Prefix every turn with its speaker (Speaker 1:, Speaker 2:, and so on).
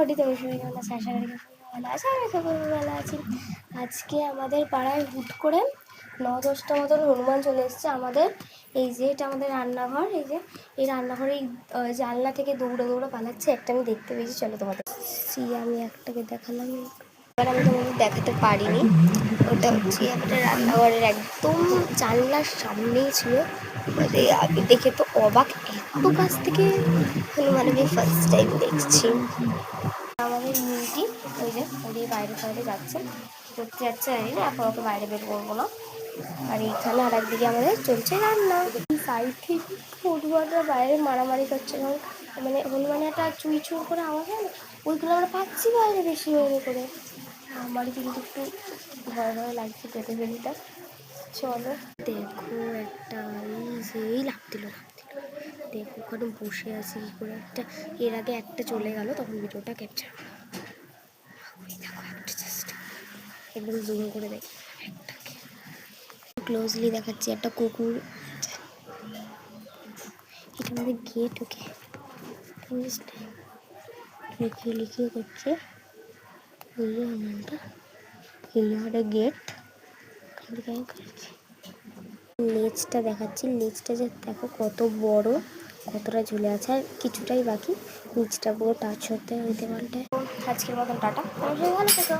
Speaker 1: মোটামুটি তোমার সবাই কেমন আছে? আশা করি ভালো আছে, আমি খুব ভালো আছি। আজকে আমাদের পাড়ায় হুট করে 9-10টা মতন হনুমান চলে এসছে আমাদের। এই যে এটা আমাদের রান্নাঘর, এই যে এই রান্নাঘরে জানলা থেকে দৌড়ে দৌড়ে পালাচ্ছে। একটা আমি দেখতে পেয়েছি, চলো তোমাদের আমি একটাকে দেখালাম, এবার আমি তোমাদের দেখাতে পারিনি। ওটা হচ্ছে আমাদের রান্নাঘরের একদম জানলার সামনেই ছিল। আমি দেখে তো অবাক, এত কাছ থেকে হনুমান আমি ফার্স্ট টাইম দেখছি। আমাদের মিউটি ওই যে ওই বাইরে বাইরে যাচ্ছে, কি করতে যাচ্ছে জানি না, এখন ওকে বাইরে বের করবো না। আর এইখানে আর একদিকে আমাদের চলছে রান্না। সাইড থেকে হনুমানরা বাইরে মারামারি করছে, কারণ মানে হনুমান একটা চুই চুই করে আওয়াজ হয় না, ওইগুলো আমরা পাচ্ছি বাইরে বেশি বাইরে করে। আমার কিন্তু একটু ভয় ভয় লাগছে পেতে ফেরিটা। চলো দেখো একটা এই লাফ দিল দেখো ওখানে বসে আছি কি করে একটা, এর আগে একটা চলে গেল তখন ভিডিওটা ক্যাপচার করা। ওই দেখো একটা জাস্ট একদম জুম করে দেখি একটাকে ক্লোজলি দেখাচ্ছি, একটা কুকুর। এটা আমাদের গেট, ওকে লিখিয়ে লিখিয়ে করছে হনুমানটা। এই একটা গেট, লেজটা দেখাচ্ছি, লেজটা যে দেখো কত বড়, কতটা ঝুলে আছে, আর কিছুটাই বাকি, নিচটা পুরো টাচ হতে পাল্টায়। আজকের মতন টাটা, ভালো থেকো।